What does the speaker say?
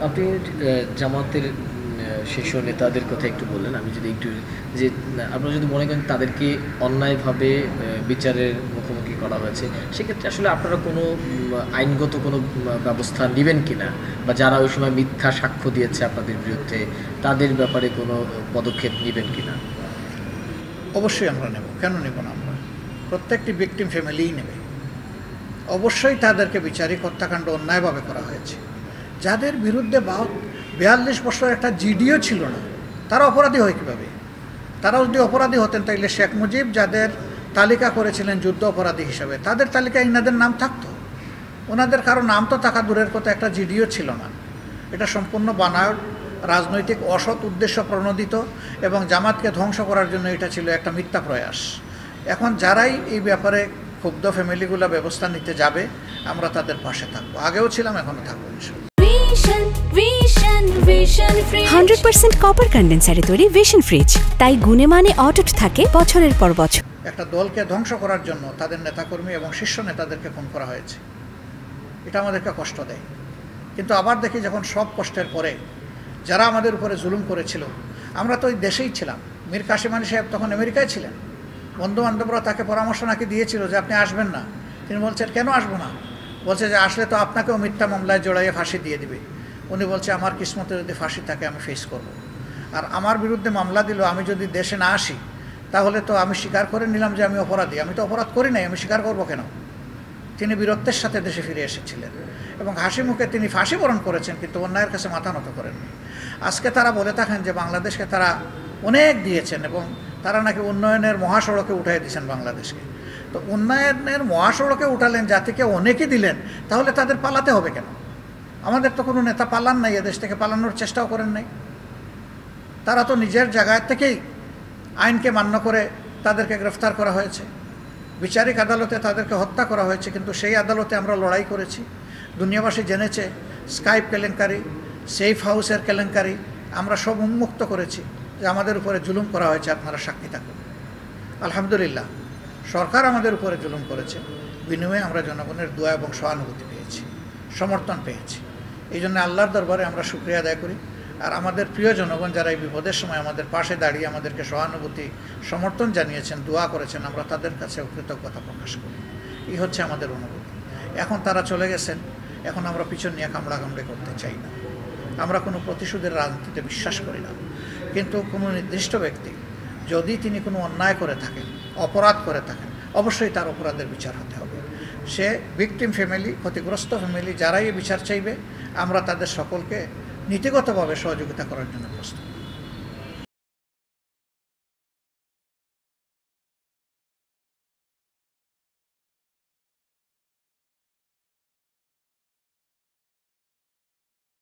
আপনি জামাতের শীর্ষ নেতাদের কথা একটু বললেন। আমি যদি একটু যে আপনারা যদি মনে করেন তাদেরকে অন্যায়ভাবে বিচারের মুখোমুখি করা হয়েছে, সেক্ষেত্রে আসলে আপনারা কোনো আইনগত কোনো ব্যবস্থা নেবেন কিনা, বা যারা ওই সময় মিথ্যা সাক্ষ্য দিয়েছে আপনাদের বিরুদ্ধে তাদের ব্যাপারে কোনো পদক্ষেপ নেবেন কিনা? অবশ্যই আমরা নেব, কেন নেব না? আমরা প্রত্যেকটি ভিকটিম ফ্যামিলিই নেবে। অবশ্যই তাদেরকে বিচারিক হত্যাকাণ্ড অন্যায়ভাবে করা হয়েছে। যাদের বিরুদ্ধে 42 বছর একটা জিডিও ছিল না, তারা অপরাধী হয় কীভাবে? তারা যদি অপরাধী হতেন তাইলে শেখ মুজিব যাদের তালিকা করেছিলেন যুদ্ধ অপরাধী হিসাবে, তাদের তালিকায় ইনাদের নাম থাকতো। ওনাদের কারো নাম তো থাকা দূরের কথা, একটা জিডিও ছিল না। এটা সম্পূর্ণ বানায়ট, রাজনৈতিক অসৎ উদ্দেশ্য প্রণোদিত, এবং জামাতকে ধ্বংস করার জন্য এটা ছিল একটা মিথ্যা প্রয়াস। এখন যারাই এই ব্যাপারে ক্ষুব্ধ ফ্যামিলিগুলো ব্যবস্থা নিতে যাবে, আমরা তাদের পাশে থাকবো, আগেও ছিলাম, এখনও থাকবো। 100% কপার কন্ডেন্সারে তৈরি ভিশন ফ্রিজ, তাই গুণে মানে অটুট থাকে বছরের পর বছর। একটা দলকে ধ্বংস করার জন্য তাদের নেতাকর্মী এবং শীর্ষ নেতাদেরকে খুন করা হয়েছে, এটা আমাদেরকে কষ্ট দেয়। কিন্তু আবার দেখি যখন সব কষ্টের পরে যারা আমাদের উপরে জুলুম করেছিল, আমরা তো ওই দেশেই ছিলাম। মীর কাসেম আলী সাহেব তখন আমেরিকায় ছিলেন। বন্ধুবান্ধবরা তাকে পরামর্শ নাকি দিয়েছিল যে আপনি আসবেন না। তিনি বলছেন কেন আসবো না? বলছে যে আসলে তো আপনাকেও মিথ্যা মামলায় জড়াইয়ে ফাঁসি দিয়ে দিবে। উনি বলছে আমার কিসমতে যদি ফাঁসি থাকে আমি ফেস করব। আর আমার বিরুদ্ধে মামলা দিল, আমি যদি দেশে না আসি তাহলে তো আমি স্বীকার করে নিলাম যে আমি অপরাধী। আমি তো অপরাধ করি নাই, আমি স্বীকার করবো কেন? তিনি বীরত্বের সাথে দেশে ফিরে এসেছিলেন এবং হাসি মুখে তিনি ফাঁসি বরণ করেছেন, কিন্তু অন্যায়ের কাছে মাথা নত করেননি। আজকে তারা বলে থাকেন যে বাংলাদেশকে তারা অনেক দিয়েছেন এবং তারা নাকি উন্নয়নের মহাসড়কে উঠাই দিয়েছেন বাংলাদেশকে। তো উন্নয়নের মহাসড়কে উঠালেন, জাতিকে অনেকই দিলেন, তাহলে তাদের পালাতে হবে কেন? আমাদের তো কোনো নেতা পালান নাই, এদেশ থেকে পালানোর চেষ্টাও করেন নাই। তারা তো নিজের জায়গায় থেকেই আইনকে মান্য করে তাদেরকে গ্রেফতার করা হয়েছে, বিচারিক আদালতে তাদেরকে হত্যা করা হয়েছে, কিন্তু সেই আদালতে আমরা লড়াই করেছি। দুনিয়াবাসী জেনেছে স্কাইপ কেলেঙ্কারি, সেফ হাউসের কেলেঙ্কারি, আমরা সব উন্মুক্ত করেছি যে আমাদের উপরে জুলুম করা হয়েছে, আপনারা সাক্ষী থাকুন। আলহামদুলিল্লাহ, সরকার আমাদের উপরে জুলুম করেছে, বিনিময়ে আমরা জনগণের দোয়া এবং সহানুভূতি পেয়েছি, সমর্থন পেয়েছি। এই জন্য আল্লাহর দরবারে আমরা শুকরিয়া আদায় করি। আর আমাদের প্রিয় জনগণ যারা এই বিপদের সময় আমাদের পাশে দাঁড়িয়ে আমাদেরকে সহানুভূতি সমর্থন জানিয়েছেন, দোয়া করেছেন, আমরা তাদের কাছে কৃতজ্ঞতা প্রকাশ করি। এই হচ্ছে আমাদের অনুভূতি। এখন তারা চলে গেছেন, এখন আমরা পিছন নিয়ে কামড়াকামড়ি করতে চাই না। আমরা কোনো প্রতিশোধের রাজনীতিতে বিশ্বাস করি না। কিন্তু কোনো নির্দিষ্ট ব্যক্তি যদি তিনি কোনো অন্যায় করে থাকেন, অপরাধ করে থাকেন, অবশ্যই তার অপরাধের বিচার হতে হবে। সে ভিকটিম ফ্যামিলি, ক্ষতিগ্রস্ত ফ্যামিলি, যারাই বিচার চাইবে, আমরা তাদের সকলকে নীতিগতভাবে সহযোগিতা করার জন্য প্রস্তুত।